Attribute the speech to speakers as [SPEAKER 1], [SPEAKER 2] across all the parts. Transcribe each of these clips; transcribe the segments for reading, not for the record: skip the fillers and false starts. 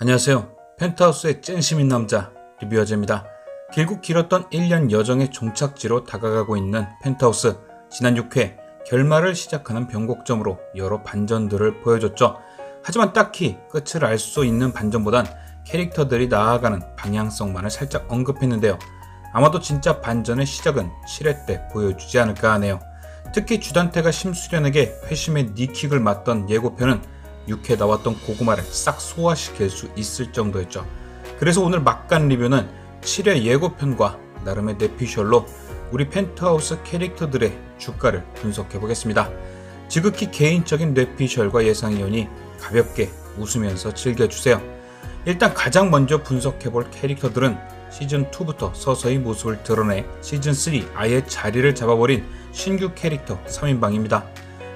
[SPEAKER 1] 안녕하세요. 펜트하우스의 찐시민 남자 리뷰어제입니다. 길고 길었던 1년 여정의 종착지로 다가가고 있는 펜트하우스. 지난 6회 결말을 시작하는 변곡점으로 여러 반전들을 보여줬죠. 하지만 딱히 끝을 알 수 있는 반전보단 캐릭터들이 나아가는 방향성만을 살짝 언급했는데요. 아마도 진짜 반전의 시작은 7회 때 보여주지 않을까 하네요. 특히 주단태가 심수련에게 회심의 니킥을 맞던 예고편은 6회 나왔던 고구마를 싹 소화시킬 수 있을 정도였죠. 그래서 오늘 막간 리뷰는 7회 예고편과 나름의 뇌피셜로 우리 펜트하우스 캐릭터들의 주가를 분석해보겠습니다. 지극히 개인적인 뇌피셜과 예상이오니 가볍게 웃으면서 즐겨주세요. 일단 가장 먼저 분석해볼 캐릭터들은 시즌2부터 서서히 모습을 드러내 시즌3 아예 자리를 잡아버린 신규 캐릭터 3인방입니다.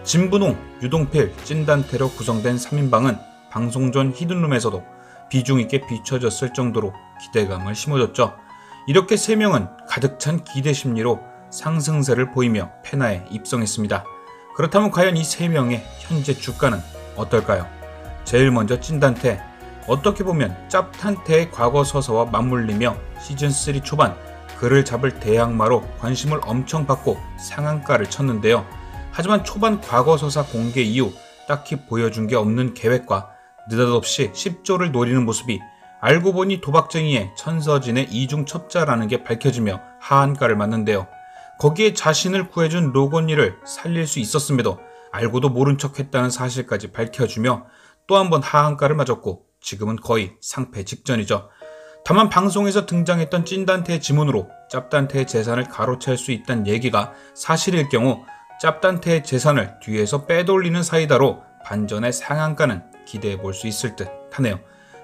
[SPEAKER 1] 진분홍, 유동필, 찐단태로 구성된 3인방은 방송 전 히든룸에서도 비중있게 비춰졌을 정도로 기대감을 심어줬죠. 이렇게 3명은 가득 찬 기대 심리로 상승세를 보이며 페나에 입성했습니다. 그렇다면 과연 이 3명의 현재 주가는 어떨까요? 제일 먼저 찐단태. 어떻게 보면 짭탄태의 과거 서사와 맞물리며 시즌3 초반 그를 잡을 대항마로 관심을 엄청 받고 상한가를 쳤는데요. 하지만 초반 과거서사 공개 이후 딱히 보여준 게 없는 계획과 느닷없이 10조를 노리는 모습이 알고 보니 도박쟁이의 천서진의 이중첩자라는 게 밝혀지며 하한가를 맞는데요. 거기에 자신을 구해준 로건니를 살릴 수 있었음에도 알고도 모른 척했다는 사실까지 밝혀주며 또 한 번 하한가를 맞았고 지금은 거의 상패 직전이죠. 다만 방송에서 등장했던 찐단태의 지문으로 짭단태의 재산을 가로챌 수 있다는 얘기가 사실일 경우 짭단태의 재산을 뒤에서 빼돌리는 사이다로 반전의 상한가는 기대해볼 수 있을 듯 하네요.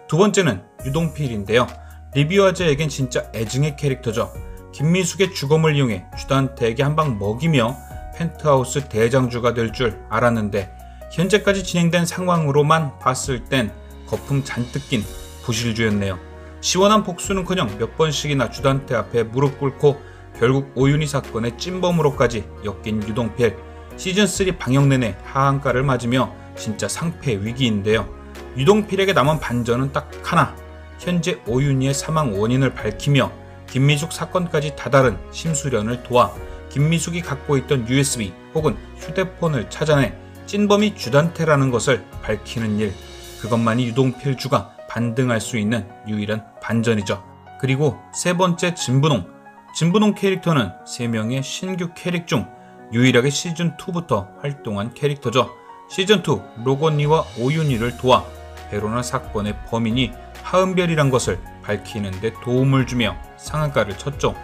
[SPEAKER 1] 두 번째는 유동필인데요. 리뷰어제에겐 진짜 애증의 캐릭터죠. 김미숙의 주검을 이용해 주단태에게 한방 먹이며 펜트하우스 대장주가 될 줄 알았는데 현재까지 진행된 상황으로만 봤을 땐 거품 잔뜩 낀 부실주였네요. 시원한 복수는커녕 몇 번씩이나 주단태 앞에 무릎 꿇고 결국 오윤희 사건의 찐범으로까지 엮인 유동필. 시즌3 방영 내내 하한가를 맞으며 진짜 상패 위기인데요. 유동필에게 남은 반전은 딱 하나. 현재 오윤희의 사망 원인을 밝히며 김미숙 사건까지 다다른 심수련을 도와 김미숙이 갖고 있던 USB 혹은 휴대폰을 찾아내 찐범이 주단태라는 것을 밝히는 일. 그것만이 유동필 주가 반등할 수 있는 유일한 반전이죠. 그리고 세 번째 진분홍. 진분홍 캐릭터는 3명의 신규 캐릭 중 유일하게 시즌2부터 활동한 캐릭터죠. 시즌2 로건니와 오윤희를 도와 베로나 사건의 범인이 하은별이란 것을 밝히는 데 도움을 주며 상한가를 쳤죠.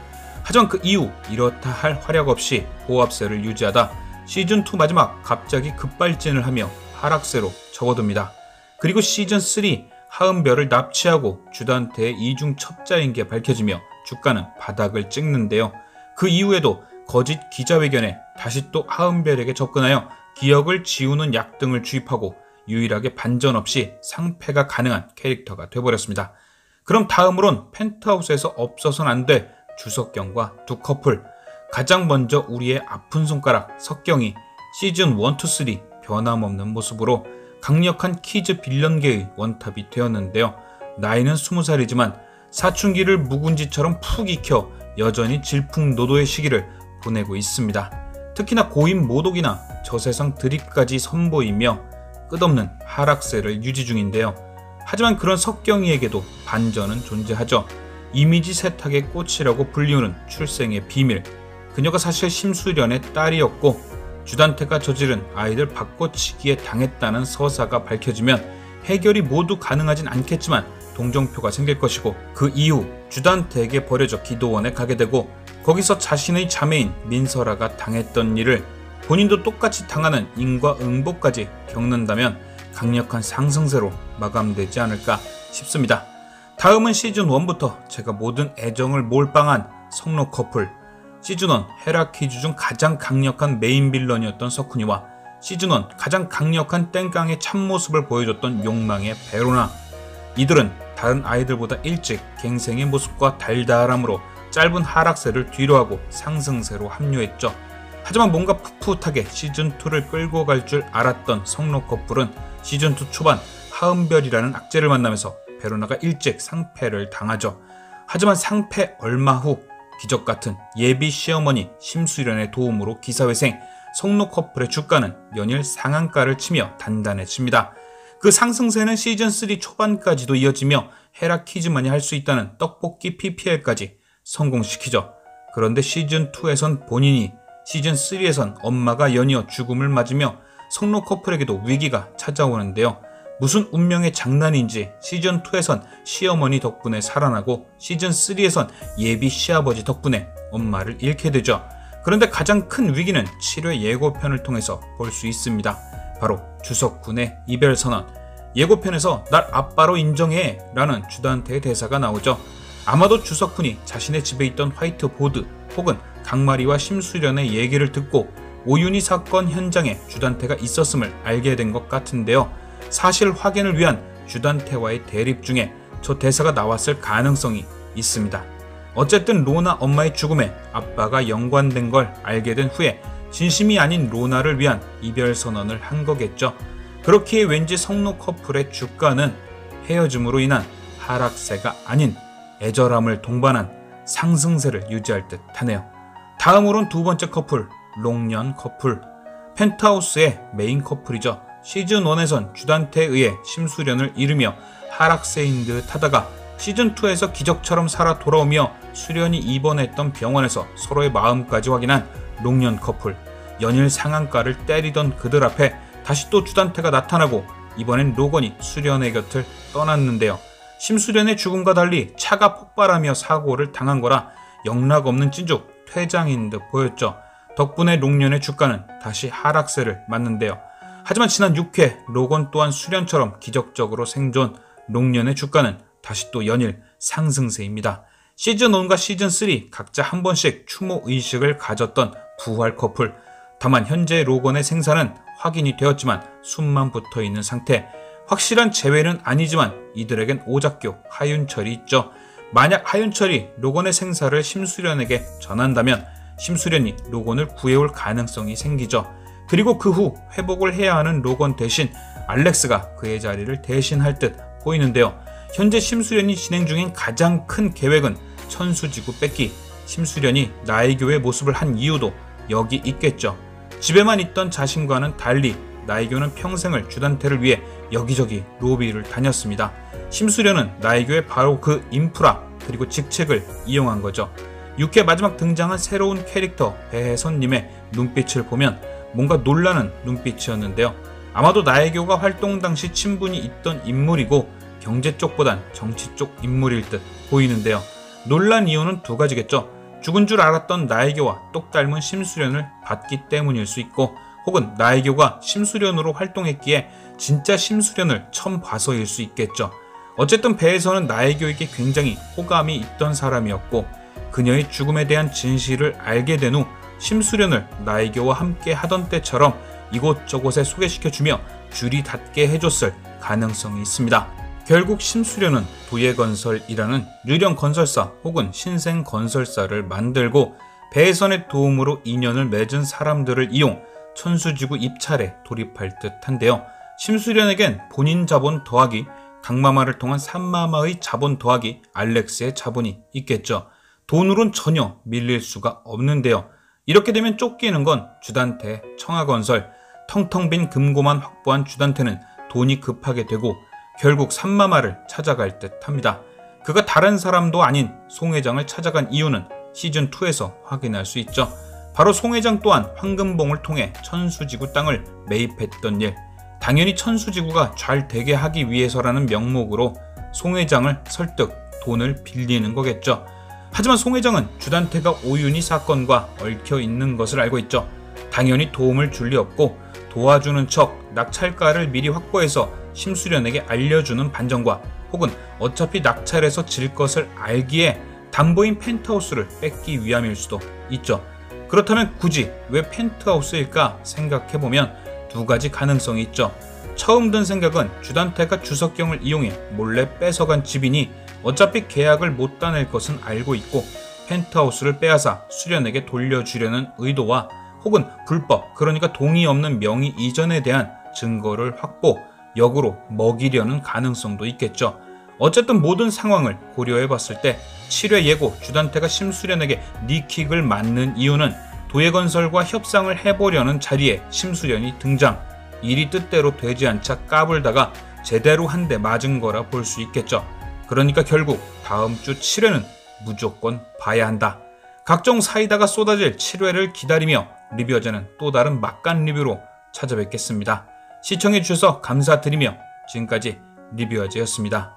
[SPEAKER 1] 하지만 그 이후 이렇다 할 활약 없이 보합세를 유지하다 시즌2 마지막 갑자기 급발진을 하며 하락세로 접어듭니다. 그리고 시즌3 하은별을 납치하고 주단태의 이중 첩자인 게 밝혀지며 주가는 바닥을 찍는데요. 그 이후에도 거짓 기자회견에 다시 또 하은별에게 접근하여 기억을 지우는 약 등을 주입하고 유일하게 반전 없이 상패가 가능한 캐릭터가 되어버렸습니다. 그럼 다음으론 펜트하우스에서 없어선 안 될 주석경과 두 커플. 가장 먼저 우리의 아픈 손가락 석경이 시즌 1, 2, 3 변함없는 모습으로 강력한 키즈 빌런계의 원탑이 되었는데요. 나이는 20살이지만 사춘기를 묵은지처럼 푹 익혀 여전히 질풍노도의 시기를 보내고 있습니다. 특히나 고인 모독이나 저세상 드립까지 선보이며 끝없는 하락세를 유지 중인데요. 하지만 그런 석경이에게도 반전은 존재하죠. 이미지 세탁의 꽃이라고 불리우는 출생의 비밀. 그녀가 사실 심수련의 딸이었고 주단태가 저지른 아이들 바꿔치기에 당했다는 서사가 밝혀지면 해결이 모두 가능하진 않겠지만 동정표가 생길 것이고 그 이후 주단태에게 버려져 기도원에 가게 되고 거기서 자신의 자매인 민설아가 당했던 일을 본인도 똑같이 당하는 인과응보까지 겪는다면 강력한 상승세로 마감되지 않을까 싶습니다. 다음은 시즌1부터 제가 모든 애정을 몰빵한 성로 커플. 시즌1 헤라키즈 중 가장 강력한 메인 빌런이었던 서쿠니와 시즌1 가장 강력한 땡깡의 참모습을 보여줬던 욕망의 베로나. 이들은 다른 아이들보다 일찍 갱생의 모습과 달달함으로 짧은 하락세를 뒤로하고 상승세로 합류했죠. 하지만 뭔가 풋풋하게 시즌2를 끌고 갈 줄 알았던 성로 커플은 시즌2 초반 하은별이라는 악재를 만나면서 베로나가 일찍 상패를 당하죠. 하지만 상패 얼마 후 기적같은 예비 시어머니 심수련의 도움으로 기사회생 성록 커플의 주가는 연일 상한가를 치며 단단해집니다. 그 상승세는 시즌3 초반까지도 이어지며 헤라키즈만이 할 수 있다는 떡볶이 PPL까지 성공시키죠. 그런데 시즌2에선 본인이, 시즌3에선 엄마가 연이어 죽음을 맞으며 성록 커플에게도 위기가 찾아오는데요. 무슨 운명의 장난인지 시즌2에선 시어머니 덕분에 살아나고 시즌3에선 예비 시아버지 덕분에 엄마를 잃게 되죠. 그런데 가장 큰 위기는 7회 예고편을 통해서 볼 수 있습니다. 바로 주석군의 이별선언. 예고편에서 날 아빠로 인정해 라는 주단태의 대사가 나오죠. 아마도 주석군이 자신의 집에 있던 화이트보드 혹은 강마리와 심수련의 얘기를 듣고 오윤희 사건 현장에 주단태가 있었음을 알게 된 것 같은데요. 사실 확인을 위한 주단태와의 대립 중에 저 대사가 나왔을 가능성이 있습니다. 어쨌든 로나 엄마의 죽음에 아빠가 연관된 걸 알게 된 후에 진심이 아닌 로나를 위한 이별 선언을 한 거겠죠. 그렇기에 왠지 성록 커플의 주가는 헤어짐으로 인한 하락세가 아닌 애절함을 동반한 상승세를 유지할 듯 하네요. 다음으론 두 번째 커플, 롱년 커플. 펜트하우스의 메인 커플이죠. 시즌1에선 주단태에 의해 심수련을 잃으며 하락세인 듯 하다가 시즌2에서 기적처럼 살아 돌아오며 수련이 입원했던 병원에서 서로의 마음까지 확인한 롱년 커플. 연일 상한가를 때리던 그들 앞에 다시 또 주단태가 나타나고 이번엔 로건이 수련의 곁을 떠났는데요. 심수련의 죽음과 달리 차가 폭발하며 사고를 당한 거라 영락없는 찐죽 퇴장인 듯 보였죠. 덕분에 롱년의 주가는 다시 하락세를 맞는데요. 하지만 지난 6회 로건 또한 수련처럼 기적적으로 생존, 롱년의 주가는 다시 또 연일 상승세입니다. 시즌1과 시즌3 각자 한 번씩 추모 의식을 가졌던 부활 커플. 다만 현재 로건의 생사는 확인이 되었지만 숨만 붙어있는 상태. 확실한 재회는 아니지만 이들에겐 오작교 하윤철이 있죠. 만약 하윤철이 로건의 생사를 심수련에게 전한다면 심수련이 로건을 구해올 가능성이 생기죠. 그리고 그 후 회복을 해야 하는 로건 대신 알렉스가 그의 자리를 대신할 듯 보이는데요. 현재 심수련이 진행 중인 가장 큰 계획은 천수지구 뺏기. 심수련이 나이교의 모습을 한 이유도 여기 있겠죠. 집에만 있던 자신과는 달리 나이교는 평생을 주단태를 위해 여기저기 로비를 다녔습니다. 심수련은 나이교의 바로 그 인프라 그리고 직책을 이용한 거죠. 6회 마지막 등장한 새로운 캐릭터 배혜선님의 눈빛을 보면 뭔가 놀라는 눈빛이었는데요. 아마도 나이교가 활동 당시 친분이 있던 인물이고 경제 쪽보단 정치 쪽 인물일 듯 보이는데요. 놀란 이유는 두 가지겠죠. 죽은 줄 알았던 나이교와 똑 닮은 심수련을 봤기 때문일 수 있고, 혹은 나이교가 심수련으로 활동했기에 진짜 심수련을 처음 봐서일 수 있겠죠. 어쨌든 배에서는 나이교에게 굉장히 호감이 있던 사람이었고, 그녀의 죽음에 대한 진실을 알게 된 후 심수련을 나이교와 함께 하던 때처럼 이곳저곳에 소개시켜주며 줄이 닿게 해줬을 가능성이 있습니다. 결국 심수련은 도예건설이라는 유령 건설사 혹은 신생 건설사를 만들고 배혜선의 도움으로 인연을 맺은 사람들을 이용 천수지구 입찰에 돌입할 듯한데요. 심수련에겐 본인 자본 더하기 강마마를 통한 산마마의 자본 더하기 알렉스의 자본이 있겠죠. 돈으론 전혀 밀릴 수가 없는데요. 이렇게 되면 쫓기는 건 주단태, 청하건설, 텅텅 빈 금고만 확보한 주단태는 돈이 급하게 되고 결국 산마마를 찾아갈 듯 합니다. 그가 다른 사람도 아닌 송 회장을 찾아간 이유는 시즌2에서 확인할 수 있죠. 바로 송 회장 또한 황금봉을 통해 천수지구 땅을 매입했던 일. 당연히 천수지구가 잘 되게 하기 위해서라는 명목으로 송 회장을 설득, 돈을 빌리는 거겠죠. 하지만 송 회장은 주단태가 오윤희 사건과 얽혀 있는 것을 알고 있죠. 당연히 도움을 줄 리 없고 도와주는 척 낙찰가를 미리 확보해서 심수련에게 알려주는 반전과 혹은 어차피 낙찰에서 질 것을 알기에 담보인 펜트하우스를 뺏기 위함일 수도 있죠. 그렇다면 굳이 왜 펜트하우스일까 생각해보면 두 가지 가능성이 있죠. 처음 든 생각은 주단태가 주석경을 이용해 몰래 뺏어간 집이니 어차피 계약을 못 따낼 것은 알고 있고 펜트하우스를 빼앗아 수련에게 돌려주려는 의도와 혹은 불법, 그러니까 동의 없는 명의 이전에 대한 증거를 확보, 역으로 먹이려는 가능성도 있겠죠. 어쨌든 모든 상황을 고려해봤을 때 7회 예고 주단태가 심수련에게 니킥을 맞는 이유는 도예건설과 협상을 해보려는 자리에 심수련이 등장, 일이 뜻대로 되지 않자 까불다가 제대로 한 대 맞은 거라 볼 수 있겠죠. 그러니까 결국 다음 주 7회는 무조건 봐야 한다. 각종 사이다가 쏟아질 7회를 기다리며 리뷰어제는 또 다른 막간 리뷰로 찾아뵙겠습니다. 시청해주셔서 감사드리며 지금까지 리뷰어제였습니다.